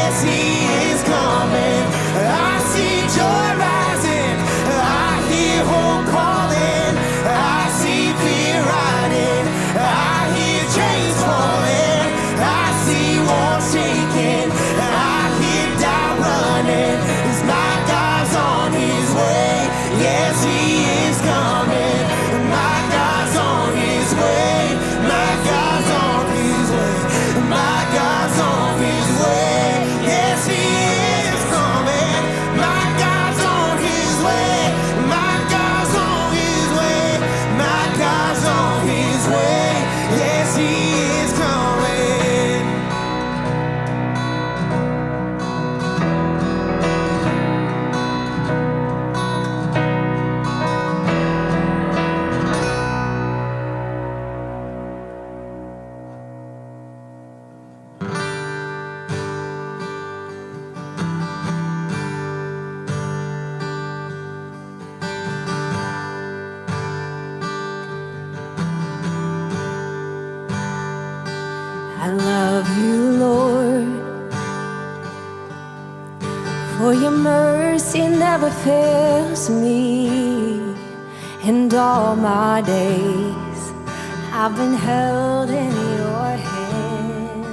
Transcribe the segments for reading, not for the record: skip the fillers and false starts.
yes, He is coming. I see joy rising, I hear hope calling, I see fear riding, I hear chains falling, I see walls shaking, I hear doubt running. Is my God's on His way? Yes, He is coming. My God's on His way. My God's on His way. My God's on His way. Yes, He is coming. My God's on His way. My God's on His way. My God's on His way. Yes, He is coming. I love you, Lord, for your mercy never fails me. And all my days I've been held in your hand.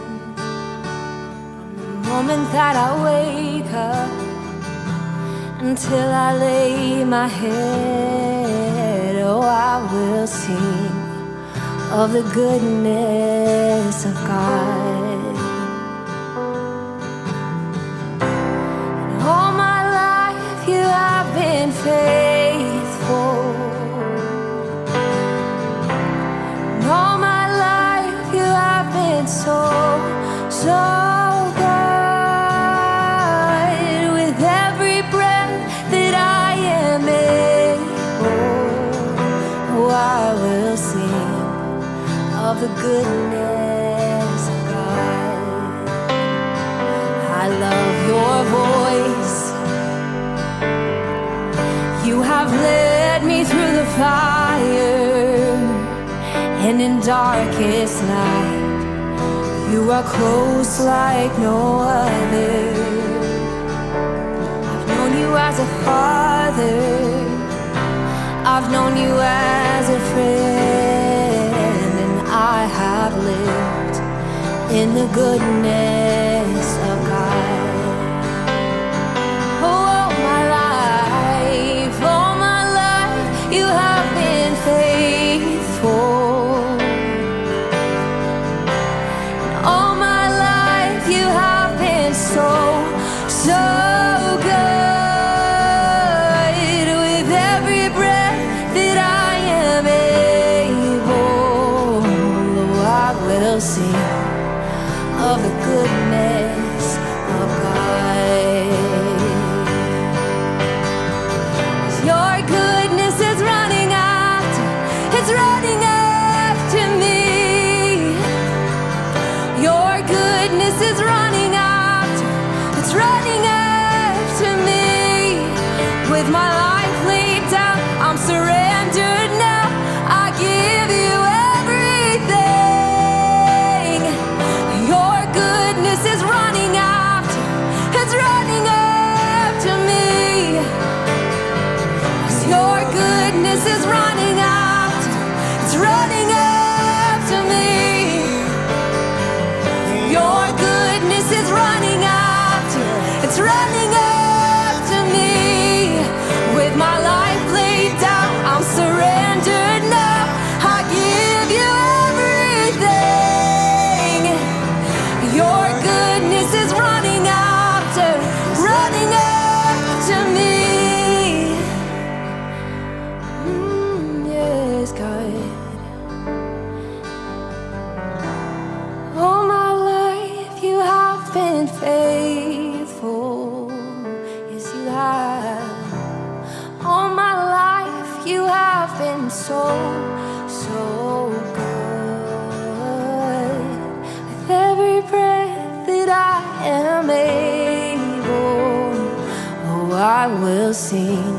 From the moment that I wake up until I lay my head, oh, I will sing of the goodness of God. And all my life you have been faithful. And all my life you have been so, so good. With every breath that I am able, oh, I will sing of the goodness of God. I love your voice. You have led me through the fire, and in darkest night you are close like no other. I've known you as a father, I've known you as a friend, and I have lived in the goodness of God. All my life, you have been faithful. And all my life, you have been so, so good. With every breath that I am able, oh, I will sing of the goodness of God. Your goodness is running after, it's running after me. Your goodness is running after, it's running after me. With my life laid down, I'm surrendered now. I give you everything. Your goodness is running after, it's running after me. Your goodness is running after, it's running after me. Your goodness is running after, it's running after me. With my life laid down, I'm surrendered now. I give you everything. Your goodness is running after me. Yes, God. All my life you have been faithful. Yes, you have. All my life you have been so, so good. With every breath that I am able, oh, I will sing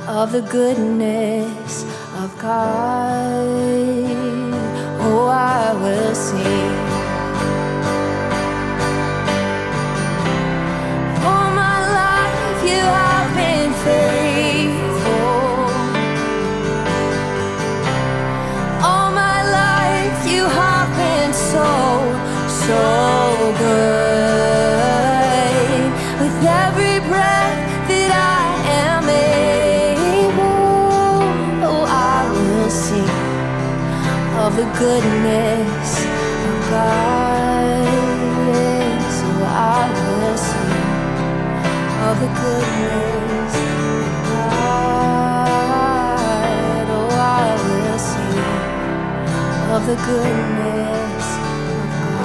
of the goodness of God. Oh, I will sing. good. With every breath that I am able, oh, I will sing of the goodness of God. Yes, oh, I will sing of the goodness of God. Oh, I will sing of the goodness of God.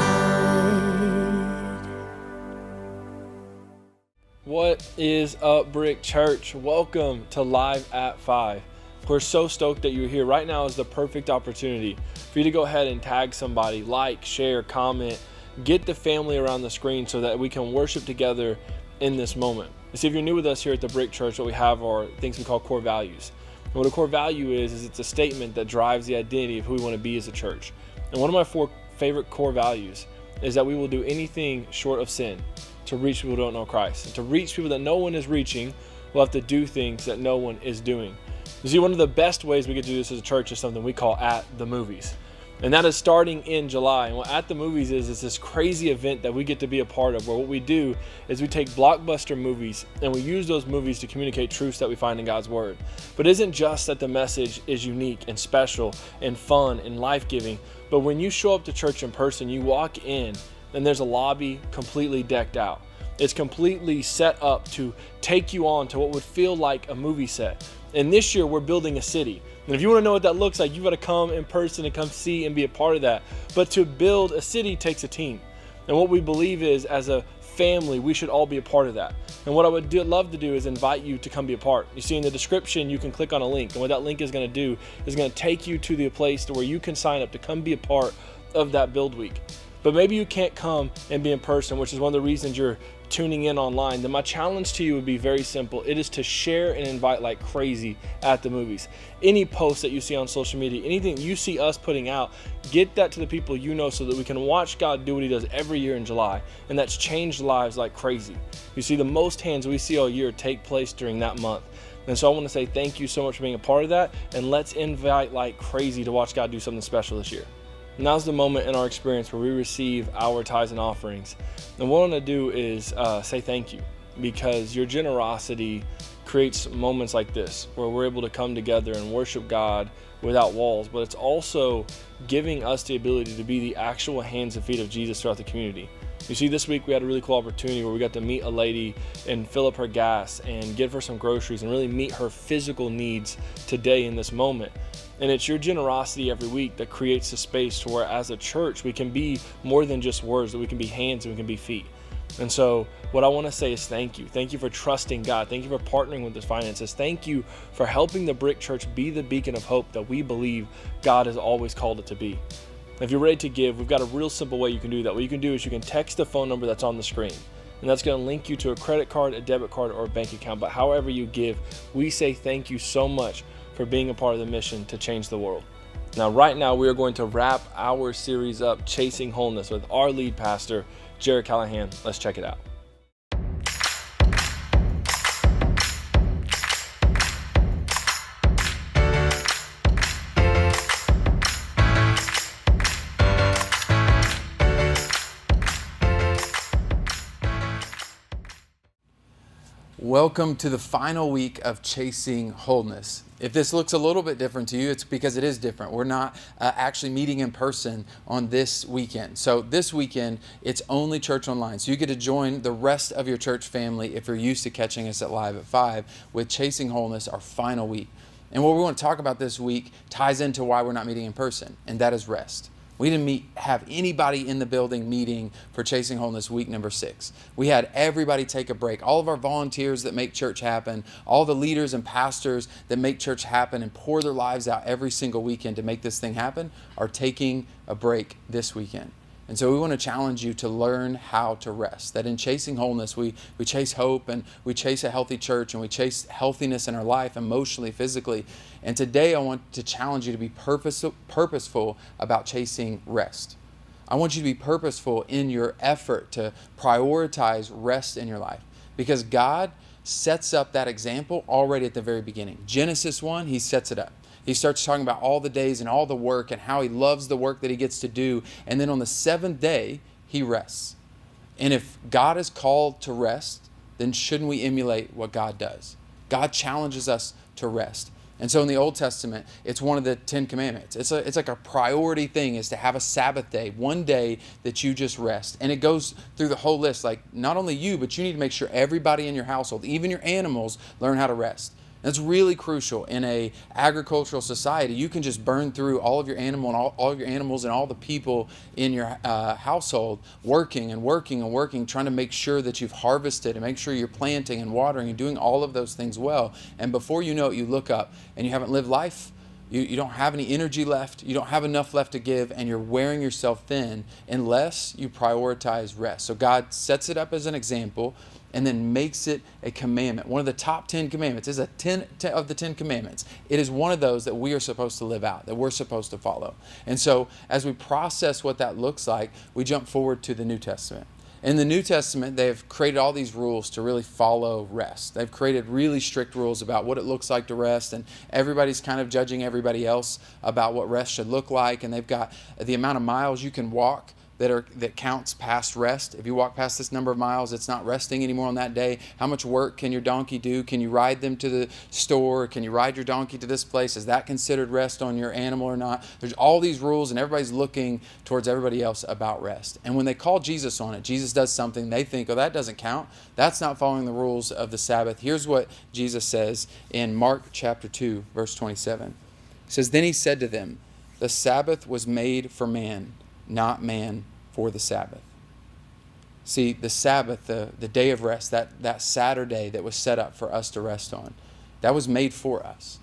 What is up, Brick Church? Welcome to Live at 5. We're so stoked that you're here. Right now is the perfect opportunity for you to go ahead and tag somebody, like, share, comment, get the family around the screen so that we can worship together in this moment. You see, if you're new with us here at TheBrick.Church, what we have are things we call core values. And what a core value is it's a statement that drives the identity of who we want to be as a church. And one of my 4 favorite core values is that we will do anything short of sin to reach people who don't know Christ. And to reach people that no one is reaching, we'll have to do things that no one is doing. You see, one of the best ways we get to do this as a church is something we call At the Movies. And that is starting in July. And what At the Movies is this crazy event that we get to be a part of, where what we do is we take blockbuster movies and we use those movies to communicate truths that we find in God's Word. But it isn't just that the message is unique and special and fun and life-giving, but when you show up to church in person, you walk in and there's a lobby completely decked out. It's completely set up to take you on to what would feel like a movie set. And this year we're building a city. And if you want to know what that looks like, you've got to come in person and come see and be a part of that. But to build a city takes a team. And what we believe is, as a family, we should all be a part of that. And what I would love to do is invite you to come be a part. You see in the description, you can click on a link. And what that link is going to do is going to take you to the place to where you can sign up to come be a part of that build week. But maybe you can't come and be in person, which is one of the reasons you're tuning in online. Then my challenge to you would be very simple. It is to share and invite like crazy at the movies. Any post that you see on social media, anything you see us putting out, get that to the people you know so that we can watch God do what he does every year in July. And that's changed lives like crazy. You see, the most hands we see all year take place during that month. And so I want to say thank you so much for being a part of that. And let's invite like crazy to watch God do something special this year. Now's the moment in our experience where we receive our tithes and offerings. And what I want to do is say thank you, because your generosity creates moments like this where we're able to come together and worship God without walls, but it's also giving us the ability to be the actual hands and feet of Jesus throughout the community. You see, this week we had a really cool opportunity where we got to meet a lady and fill up her gas and give her some groceries and really meet her physical needs today in this moment. And it's your generosity every week that creates a space to where as a church we can be more than just words, that we can be hands and we can be feet. And so what I want to say is thank you. Thank you for trusting God. Thank you for partnering with the finances. Thank you for helping the Brick Church be the beacon of hope that we believe God has always called it to be. If you're ready to give, we've got a real simple way you can do that. What you can do is you can text the phone number that's on the screen. And that's going to link you to a credit card, a debit card, or a bank account. But however you give, we say thank you so much for being a part of the mission to change the world. Now, right now, we are going to wrap our series up, Chasing Wholeness, with our lead pastor, Jared Callahan. Let's check it out. Welcome to the final week of Chasing Wholeness. If this looks a little bit different to you, it's because it is different. We're not actually meeting in person on this weekend. So this weekend, it's only church online. So you get to join the rest of your church family if you're used to catching us at Live at 5 with Chasing Wholeness, our final week. And what we want to talk about this week ties into why we're not meeting in person, and that is rest. We didn't have anybody in the building meeting for Chasing Wholeness week number 6. We had everybody take a break. All of our volunteers that make church happen, all the leaders and pastors that make church happen and pour their lives out every single weekend to make this thing happen are taking a break this weekend. And so we want to challenge you to learn how to rest. That in chasing wholeness, we chase hope and we chase a healthy church and we chase healthiness in our life, emotionally, physically. And today I want to challenge you to be purposeful about chasing rest. I want you to be purposeful in your effort to prioritize rest in your life, because God sets up that example already at the very beginning. Genesis 1, he sets it up. He starts talking about all the days and all the work and how he loves the work that he gets to do. And then on the 7th day, he rests. And if God is called to rest, then shouldn't we emulate what God does? God challenges us to rest. And so in the Old Testament, it's one of the 10 commandments. It's like a priority thing is to have a Sabbath day, one day that you just rest. And it goes through the whole list, like not only you, but you need to make sure everybody in your household, even your animals, learn how to rest. That's really crucial in a agricultural society. You can just burn through all of your animal and all of your animals and all the people in your household working and working and working, trying to make sure that you've harvested and make sure you're planting and watering and doing all of those things well. And before you know it, you look up and you haven't lived life. You don't have any energy left. You don't have enough left to give, and you're wearing yourself thin unless you prioritize rest. So God sets it up as an example and then makes it a commandment. One of the top 10 commandments is 10 of the 10 commandments. It is one of those that we are supposed to live out, that we're supposed to follow. And so as we process what that looks like, we jump forward to the New Testament. In the New Testament, they've created all these rules to really follow rest. They've created really strict rules about what it looks like to rest, and everybody's kind of judging everybody else about what rest should look like. And they've got the amount of miles you can walk that counts past rest. If you walk past this number of miles, it's not resting anymore on that day. How much work can your donkey do? Can you ride them to the store? Can you ride your donkey to this place? Is that considered rest on your animal or not? There's all these rules, and everybody's looking towards everybody else about rest. And when they call Jesus on it, Jesus does something, they think, oh, that doesn't count. That's not following the rules of the Sabbath. Here's what Jesus says in Mark chapter 2, verse 27. He says, "Then he said to them, the Sabbath was made for man, not man for the Sabbath." See, the Sabbath, the day of rest, that Saturday that was set up for us to rest on, that was made for us.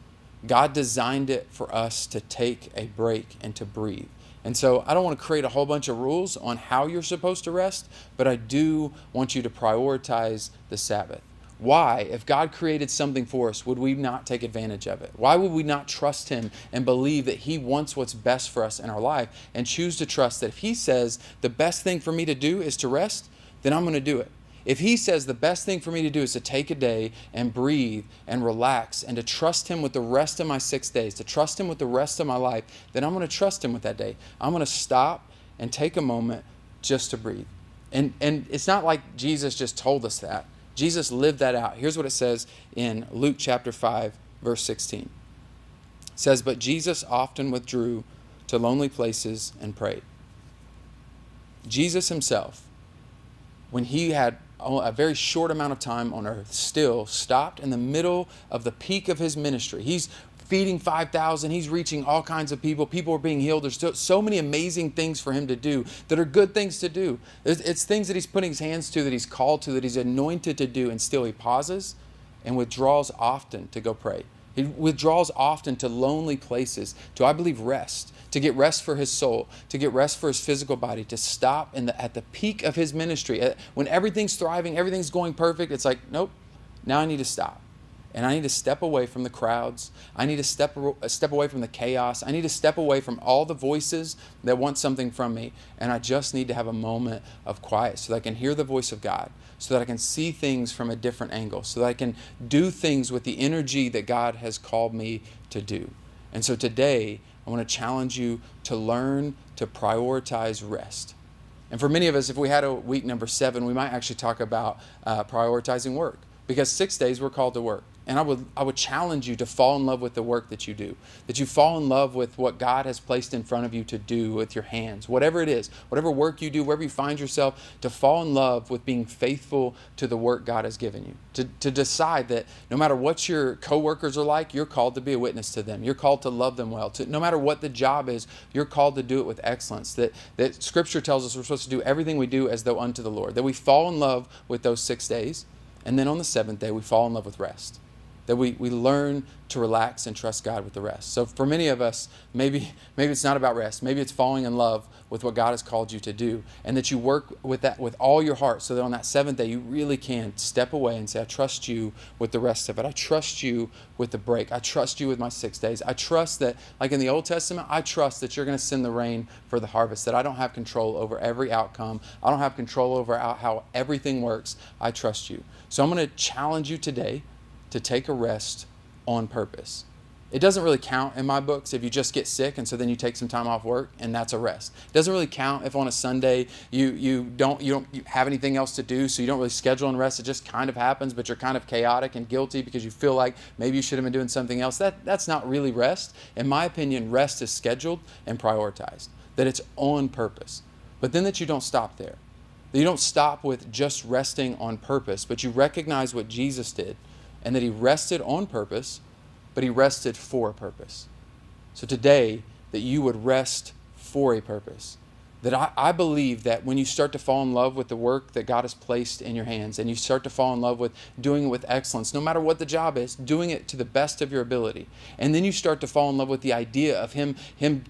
God designed it for us to take a break and to breathe. And so I don't want to create a whole bunch of rules on how you're supposed to rest, but I do want you to prioritize the Sabbath. Why, if God created something for us, would we not take advantage of it? Why would we not trust Him and believe that He wants what's best for us in our life and choose to trust that if He says the best thing for me to do is to rest, then I'm going to do it. If He says the best thing for me to do is to take a day and breathe and relax and to trust Him with the rest of my 6 days, to trust Him with the rest of my life, then I'm going to trust Him with that day. I'm going to stop and take a moment just to breathe. And it's not like Jesus just told us that. Jesus lived that out. Here's what it says in Luke chapter 5, verse 16. It says, "But Jesus often withdrew to lonely places and prayed." Jesus Himself, when He had a very short amount of time on earth, still stopped in the middle of the peak of His ministry. He's feeding 5,000. He's reaching all kinds of people. People are being healed. There's so many amazing things for Him to do that are good things to do. It's things that He's putting His hands to, that He's called to, that He's anointed to do. And still He pauses and withdraws often to go pray. He withdraws often to lonely places, to, I believe, rest, to get rest for His soul, to get rest for His physical body, to stop at the peak of His ministry. When everything's thriving, everything's going perfect, it's like, nope, now I need to stop. And I need to step away from the crowds. I need to step away from the chaos. I need to step away from all the voices that want something from me. And I just need to have a moment of quiet so that I can hear the voice of God, so that I can see things from a different angle, so that I can do things with the energy that God has called me to do. And so today, I want to challenge you to learn to prioritize rest. And for many of us, if we had a week number 7, we might actually talk about prioritizing work. Because 6 days we're called to work. And I would challenge you to fall in love with the work that you do. That you fall in love with what God has placed in front of you to do with your hands. Whatever it is, whatever work you do, wherever you find yourself, to fall in love with being faithful to the work God has given you. To decide that no matter what your coworkers are like, you're called to be a witness to them. You're called to love them well. No matter what the job is, you're called to do it with excellence. That Scripture tells us we're supposed to do everything we do as though unto the Lord. That we fall in love with those 6 days. And then on the 7th day, we fall in love with rest. That we learn to relax and trust God with the rest. So for many of us, maybe it's not about rest. Maybe it's falling in love with what God has called you to do. And that you work with that with all your heart so that on that 7th day, you really can step away and say, I trust you with the rest of it. I trust you with the break. I trust you with my 6 days. I trust that, like in the Old Testament, I trust that you're going to send the rain for the harvest. That I don't have control over every outcome. I don't have control over how everything works. I trust you. So I'm going to challenge you today to take a rest on purpose. It doesn't really count in my books if you just get sick and so then you take some time off work and that's a rest. It doesn't really count if on a Sunday you don't have anything else to do, so you don't really schedule and rest. It just kind of happens, but you're kind of chaotic and guilty because you feel like maybe you should have been doing something else. That's not really rest. In my opinion, rest is scheduled and prioritized, that it's on purpose. But then that you don't stop there. That you don't stop with just resting on purpose, but you recognize what Jesus did and that he rested on purpose, but he rested for a purpose. So today, that you would rest for a purpose. That I believe that when you start to fall in love with the work that God has placed in your hands, and you start to fall in love with doing it with excellence, no matter what the job is, doing it to the best of your ability. And then you start to fall in love with the idea of him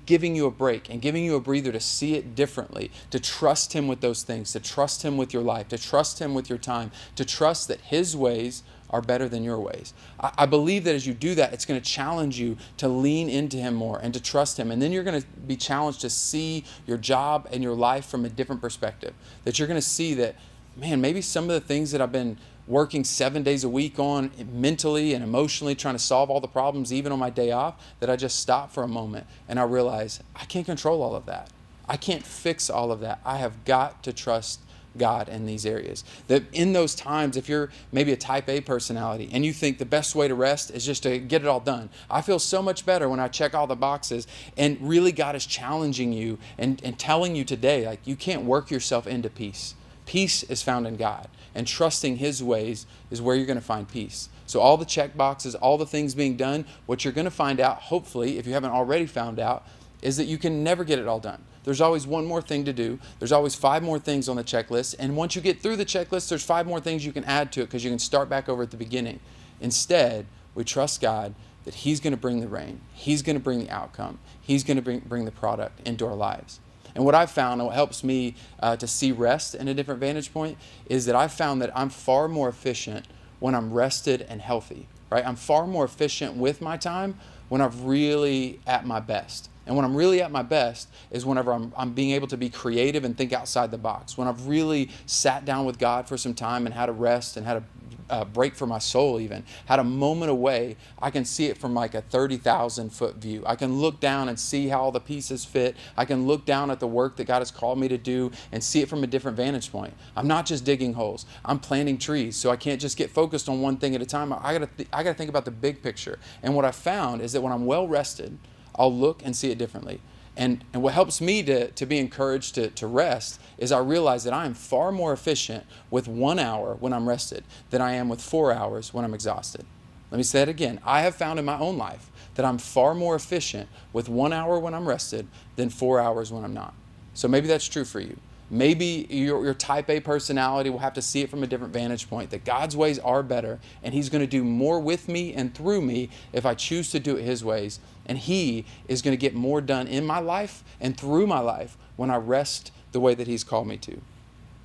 giving you a break and giving you a breather to see it differently, to trust him with those things, to trust him with your life, to trust him with your time, to trust that his ways are better than your ways. I believe that as you do that, it's going to challenge you to lean into him more and to trust him. And then you're going to be challenged to see your job and your life from a different perspective. That you're going to see that, man, maybe some of the things that I've been working 7 days a week on mentally and emotionally, trying to solve all the problems even on my day off, that I just stop for a moment and I realize I can't control all of that. I can't fix all of that. I have got to trust God in these areas. That in those times, if you're maybe a type A personality and you think the best way to rest is just to get it all done. I feel so much better when I check all the boxes, and really God is challenging you and telling you today, like, you can't work yourself into peace. Peace is found in God, and trusting his ways is where you're going to find peace. So all the check boxes, all the things being done, what you're going to find out, hopefully, if you haven't already found out, is that you can never get it all done. There's always one more thing to do. There's always 5 more things on the checklist. And once you get through the checklist, there's 5 more things you can add to it because you can start back over at the beginning. Instead, we trust God that he's going to bring the rain. He's going to bring the outcome. He's going to bring the product into our lives. And what I've found, and what helps me to see rest in a different vantage point, is that I've found that I'm far more efficient when I'm rested and healthy. Right? I'm far more efficient with my time when I'm really at my best. And when I'm really at my best is whenever I'm being able to be creative and think outside the box. When I've really sat down with God for some time and had a rest and had a break for my soul even, had a moment away, I can see it from like a 30,000 foot view. I can look down and see how all the pieces fit. I can look down at the work that God has called me to do and see it from a different vantage point. I'm not just digging holes. I'm planting trees. So I can't just get focused on one thing at a time. I gotta think about the big picture. And what I found is that when I'm well rested, I'll look and see it differently. And what helps me to be encouraged to rest is I realize that I am far more efficient with 1 hour when I'm rested than I am with 4 hours when I'm exhausted. Let me say that again. I have found in my own life that I'm far more efficient with 1 hour when I'm rested than 4 hours when I'm not. So maybe that's true for you. Maybe your type A personality will have to see it from a different vantage point, that God's ways are better and he's going to do more with me and through me if I choose to do it his ways. And he is going to get more done in my life and through my life when I rest the way that he's called me to.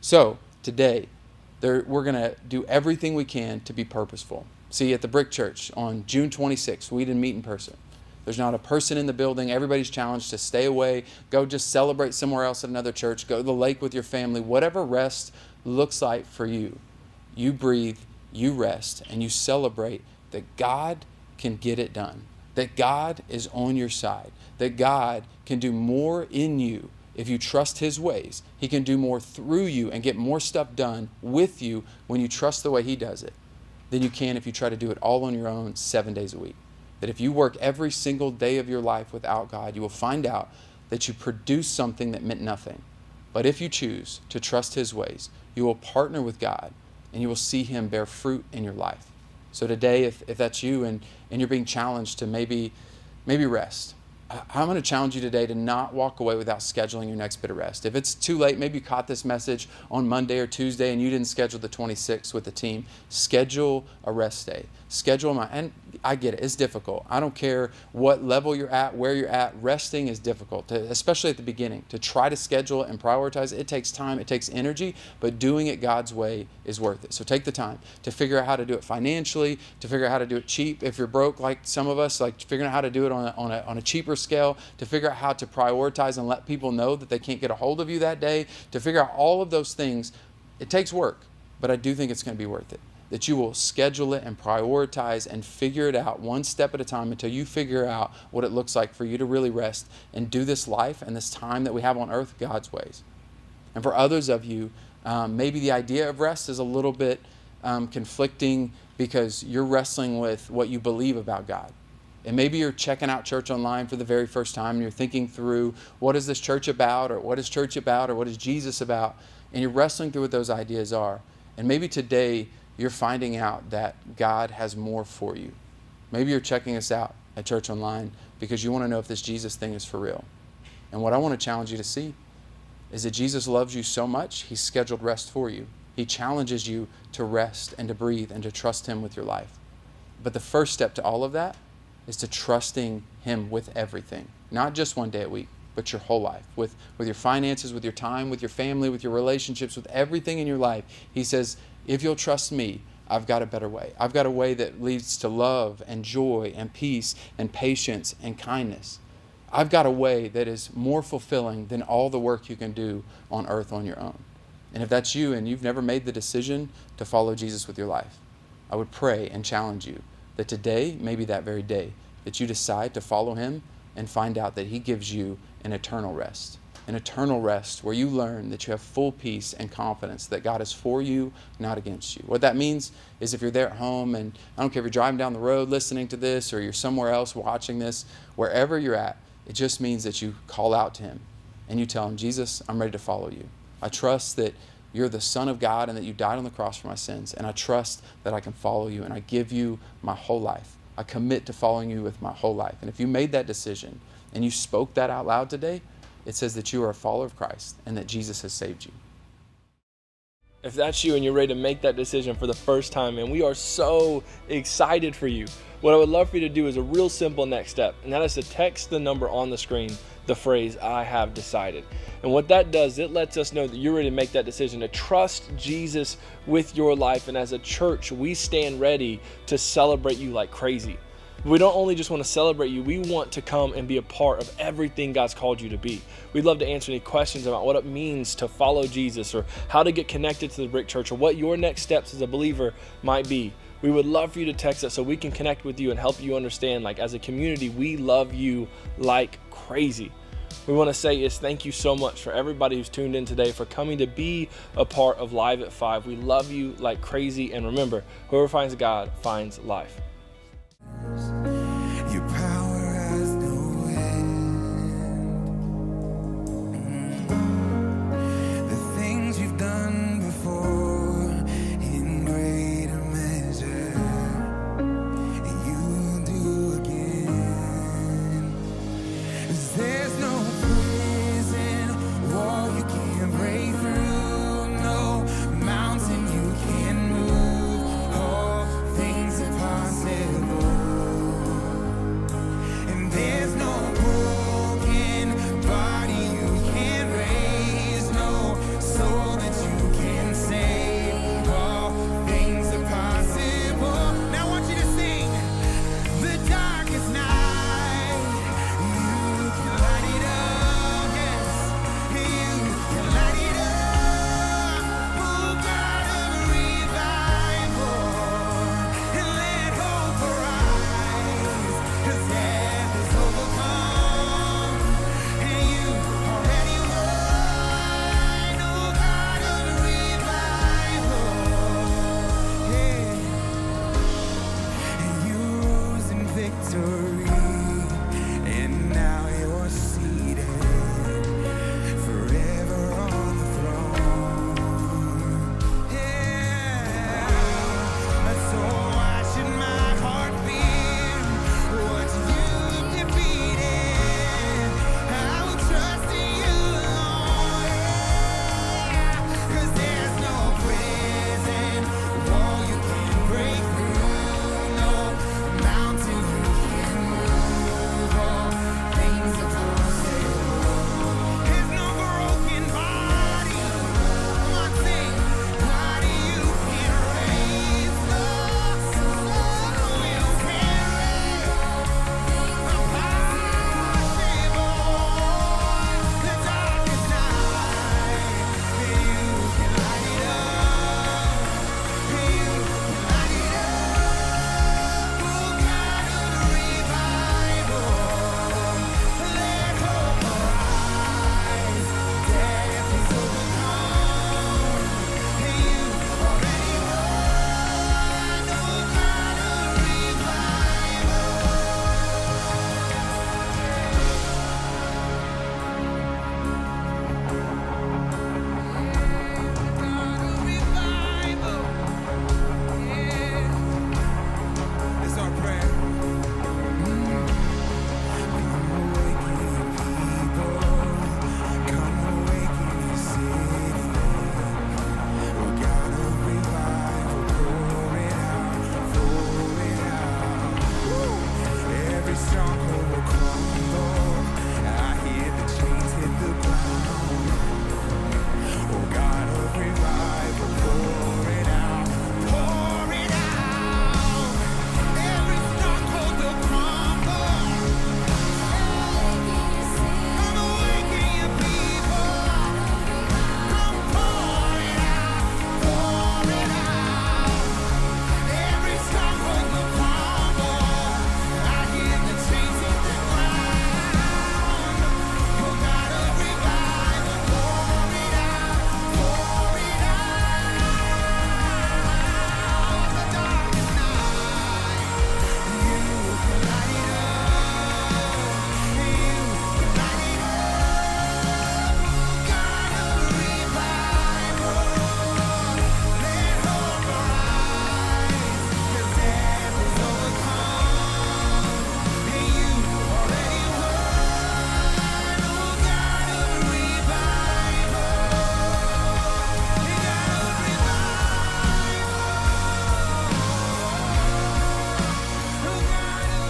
So today, we're going to do everything we can to be purposeful. See, at the TheBrick.Church on June 26th, we didn't meet in person. There's not a person in the building. Everybody's challenged to stay away, go just celebrate somewhere else at another church, go to the lake with your family, whatever rest looks like for you. You breathe, you rest, and you celebrate that God can get it done, that God is on your side, that God can do more in you if you trust his ways. He can do more through you and get more stuff done with you when you trust the way he does it than you can if you try to do it all on your own 7 days a week. That if you work every single day of your life without God, you will find out that you produce something that meant nothing. But if you choose to trust his ways, you will partner with God and you will see him bear fruit in your life. So today, if that's you and you're being challenged to maybe rest, I'm going to challenge you today to not walk away without scheduling your next bit of rest. If it's too late, maybe you caught this message on Monday or Tuesday and you didn't schedule the 26th with the team, schedule a rest day. And I get it, it's difficult. I don't care what level you're at, where you're at, resting is difficult, especially at the beginning. To try to schedule it and prioritize it takes time, it takes energy, but doing it God's way is worth it. So take the time to figure out how to do it financially, to figure out how to do it cheap. If you're broke like some of us, like figuring out how to do it on a cheaper scale, to figure out how to prioritize and let people know that they can't get a hold of you that day, to figure out all of those things. It takes work, but I do think it's going to be worth it. that you will schedule it and prioritize and figure it out one step at a time until you figure out what it looks like for you to really rest and do this life and this time that we have on earth God's ways. And for others of you, maybe the idea of rest is a little bit conflicting because you're wrestling with what you believe about God. And maybe you're checking out church online for the very first time and you're thinking through, what is this church about, or what is church about, or what is Jesus about? And you're wrestling through what those ideas are. And maybe today you're finding out that God has more for you. Maybe you're checking us out at church online because you want to know if this Jesus thing is for real. And what I want to challenge you to see is that Jesus loves you so much, He's scheduled rest for you. He challenges you to rest and to breathe and to trust Him with your life. But the first step to all of that is to trusting Him with everything. Not just one day a week, but your whole life. With your finances, with your time, with your family, with your relationships, with everything in your life. He says, if you'll trust me, I've got a better way. I've got a way that leads to love and joy and peace and patience and kindness. I've got a way that is more fulfilling than all the work you can do on earth on your own. And if that's you and you've never made the decision to follow Jesus with your life, I would pray and challenge you that today, maybe that very day, that you decide to follow Him and find out that He gives you an eternal rest. An eternal rest where you learn that you have full peace and confidence that God is for you, not against you. What that means is if you're there at home, and I don't care if you're driving down the road listening to this or you're somewhere else watching this, wherever you're at, it just means that you call out to Him and you tell Him, Jesus, I'm ready to follow you. I trust that you're the Son of God and that you died on the cross for my sins. And I trust that I can follow you, and I give you my whole life. I commit to following you with my whole life. And if you made that decision and you spoke that out loud today, it says that you are a follower of Christ and that Jesus has saved you. If that's you and you're ready to make that decision for the first time, and we are so excited for you, what I would love for you to do is a real simple next step, and that is to text the number on the screen, the phrase, I have decided. And what that does, it lets us know that you're ready to make that decision to trust Jesus with your life. And as a church, we stand ready to celebrate you like crazy. We don't only just want to celebrate you, we want to come and be a part of everything God's called you to be. We'd love to answer any questions about what it means to follow Jesus, or how to get connected to the Brick Church, or what your next steps as a believer might be. We would love for you to text us so we can connect with you and help you understand, like, as a community, we love you like crazy. We want to say is thank you so much for everybody who's tuned in today, for coming to be a part of Live at 5. We love you like crazy, and remember, whoever finds God finds life.